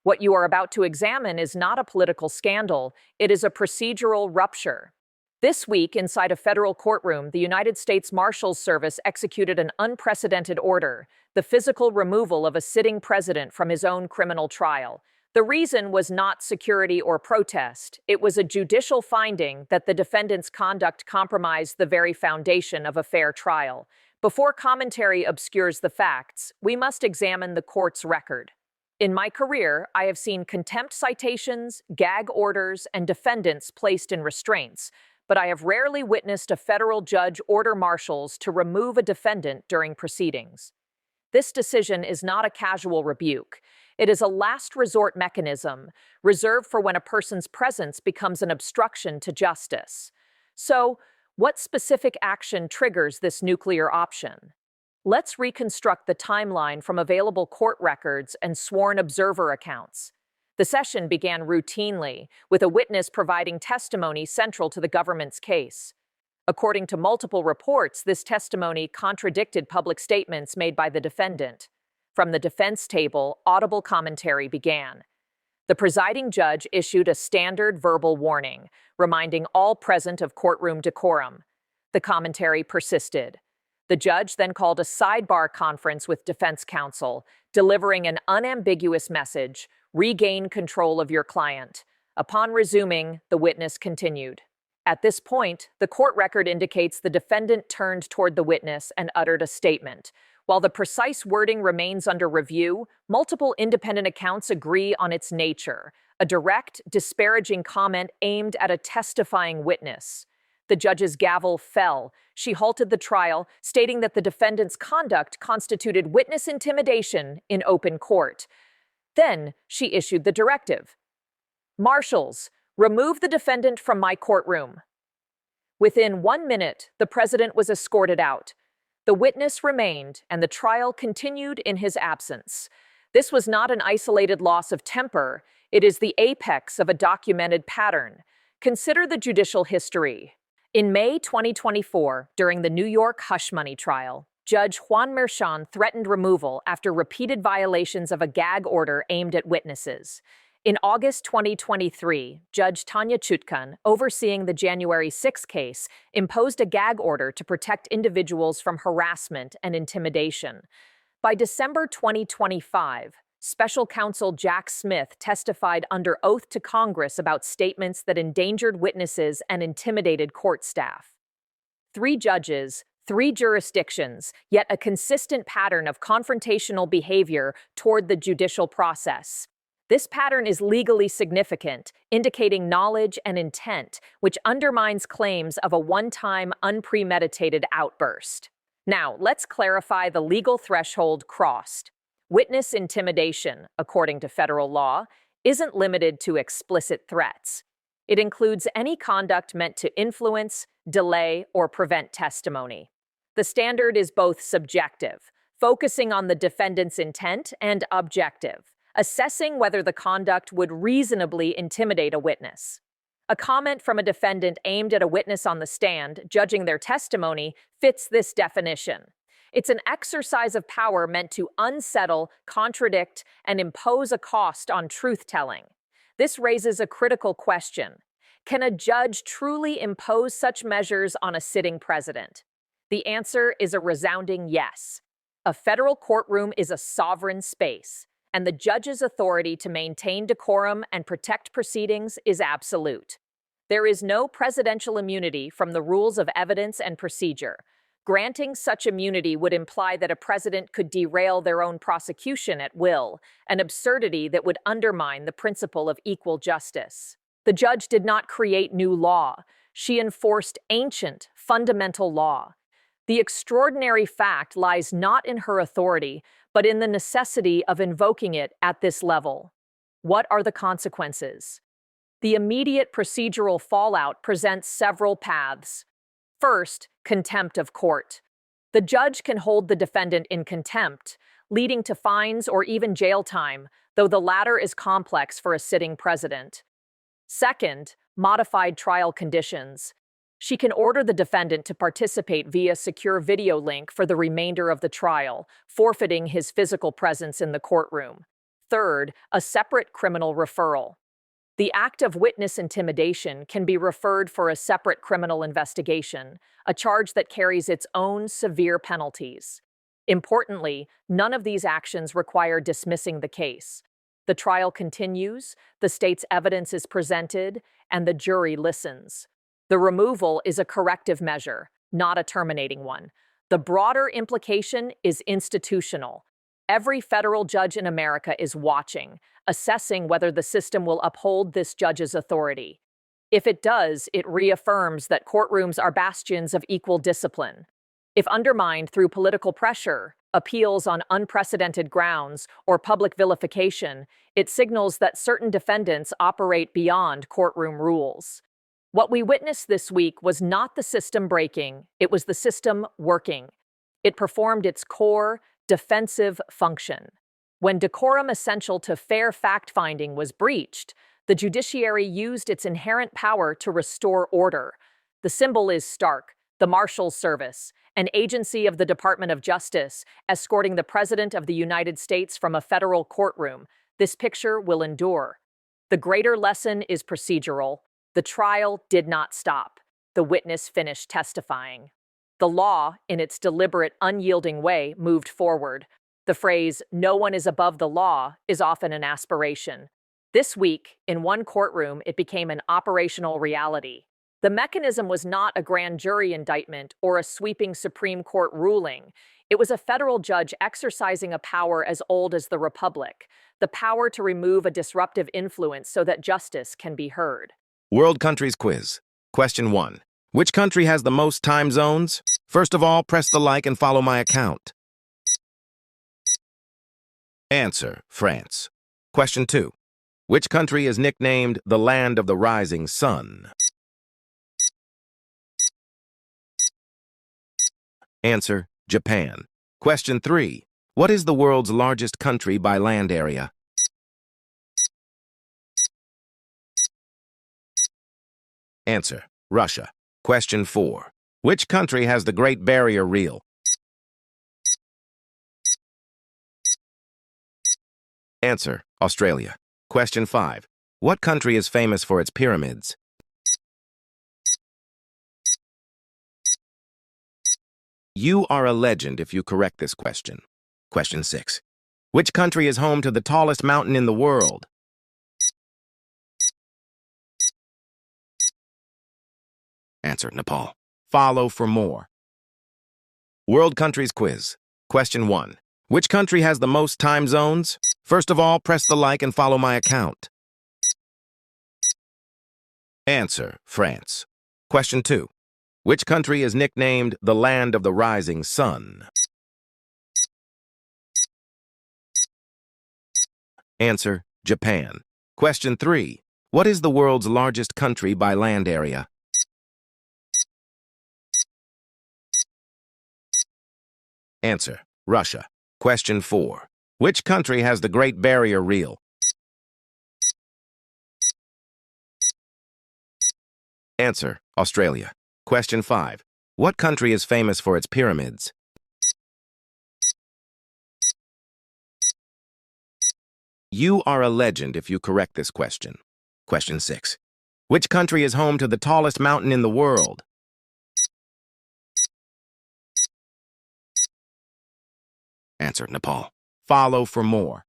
What you are about to examine is not a political scandal, it is a procedural rupture. This week, inside a federal courtroom, the United States Marshals Service executed an unprecedented order, the physical removal of a sitting president from his own criminal trial. The reason was not security or protest. It was a judicial finding that the defendant's conduct compromised the very foundation of a fair trial. Before commentary obscures the facts, we must examine the court's record. In my career, I have seen contempt citations, gag orders, and defendants placed in restraints, but I have rarely witnessed a federal judge order marshals to remove a defendant during proceedings. This decision is not a casual rebuke. It is a last resort mechanism reserved for when a person's presence becomes an obstruction to justice. So, what specific action triggers this nuclear option? Let's reconstruct the timeline from available court records and sworn observer accounts. The session began routinely, with a witness providing testimony central to the government's case. According to multiple reports, this testimony contradicted public statements made by the defendant. From the defense table, audible commentary began. The presiding judge issued a standard verbal warning, reminding all present of courtroom decorum. The commentary persisted. The judge then called a sidebar conference with defense counsel, delivering an unambiguous message: regain control of your client. Upon resuming, the witness continued. At this point, the court record indicates the defendant turned toward the witness and uttered a statement. While the precise wording remains under review, multiple independent accounts agree on its nature: a direct, disparaging comment aimed at a testifying witness. The judge's gavel fell. She halted the trial, stating that the defendant's conduct constituted witness intimidation in open court. Then she issued the directive: Marshals, remove the defendant from my courtroom. Within 1 minute, the president was escorted out. The witness remained, and the trial continued in his absence. This was not an isolated loss of temper. It is the apex of a documented pattern. Consider the judicial history. In May 2024, during the New York hush money trial, Judge Juan Merchan threatened removal after repeated violations of a gag order aimed at witnesses. In August 2023, Judge Tanya Chutkan, overseeing the January 6 case, imposed a gag order to protect individuals from harassment and intimidation. By December 2025, Special Counsel Jack Smith testified under oath to Congress about statements that endangered witnesses and intimidated court staff. 3 judges, 3 jurisdictions, yet a consistent pattern of confrontational behavior toward the judicial process. This pattern is legally significant, indicating knowledge and intent, which undermines claims of a one-time, unpremeditated outburst. Now, let's clarify the legal threshold crossed. Witness intimidation, according to federal law, isn't limited to explicit threats. It includes any conduct meant to influence, delay, or prevent testimony. The standard is both subjective, focusing on the defendant's intent, and objective, assessing whether the conduct would reasonably intimidate a witness. A comment from a defendant aimed at a witness on the stand, judging their testimony, fits this definition. It's an exercise of power meant to unsettle, contradict, and impose a cost on truth-telling. This raises a critical question. Can a judge truly impose such measures on a sitting president? The answer is a resounding yes. A federal courtroom is a sovereign space, and the judge's authority to maintain decorum and protect proceedings is absolute. There is no presidential immunity from the rules of evidence and procedure. Granting such immunity would imply that a president could derail their own prosecution at will, an absurdity that would undermine the principle of equal justice. The judge did not create new law. She enforced ancient, fundamental law. The extraordinary fact lies not in her authority, but in the necessity of invoking it at this level. What are the consequences? The immediate procedural fallout presents several paths. First, contempt of court. The judge can hold the defendant in contempt, leading to fines or even jail time, though the latter is complex for a sitting president. Second, modified trial conditions. She can order the defendant to participate via secure video link for the remainder of the trial, forfeiting his physical presence in the courtroom. Third, a separate criminal referral. The act of witness intimidation can be referred for a separate criminal investigation, a charge that carries its own severe penalties. Importantly, none of these actions require dismissing the case. The trial continues, the state's evidence is presented, and the jury listens. The removal is a corrective measure, not a terminating one. The broader implication is institutional. Every federal judge in America is watching, assessing whether the system will uphold this judge's authority. If it does, it reaffirms that courtrooms are bastions of equal discipline. If undermined through political pressure, appeals on unprecedented grounds, or public vilification, it signals that certain defendants operate beyond courtroom rules. What we witnessed this week was not the system breaking, it was the system working. It performed its core, defensive function. When decorum essential to fair fact-finding was breached, the judiciary used its inherent power to restore order. The symbol is stark: the Marshals Service, an agency of the Department of Justice, escorting the President of the United States from a federal courtroom. This picture will endure. The greater lesson is procedural. The trial did not stop. The witness finished testifying. The law, in its deliberate, unyielding way, moved forward. The phrase, "no one is above the law," is often an aspiration. This week, in one courtroom, it became an operational reality. The mechanism was not a grand jury indictment or a sweeping Supreme Court ruling. It was a federal judge exercising a power as old as the Republic, the power to remove a disruptive influence so that justice can be heard. World Countries Quiz. Question 1. Which country has the most time zones? First of all, press the like and follow my account. Answer: France. Question 2. Which country is nicknamed the Land of the Rising Sun? Answer: Japan. Question 3. What is the world's largest country by land area? Answer: Russia. Question 4. Which country has the Great Barrier Reef? Answer: Australia. Question 5. What country is famous for its pyramids? You are a legend if you correct this question. Question 6. Which country is home to the tallest mountain in the world? Answer: Nepal. Follow for more. World Countries Quiz. Question 1. Which country has the most time zones? First of all, press the like and follow my account. Answer: France. Question 2. Which country is nicknamed the Land of the Rising Sun? Answer: Japan. Question 3. What is the world's largest country by land area? Answer: Russia. Question 4. Which country has the Great Barrier Reef? Answer: Australia. Question 5. What country is famous for its pyramids? You are a legend if you correct this question. Question 6. Which country is home to the tallest mountain in the world? Answer: Nepal. Follow for more.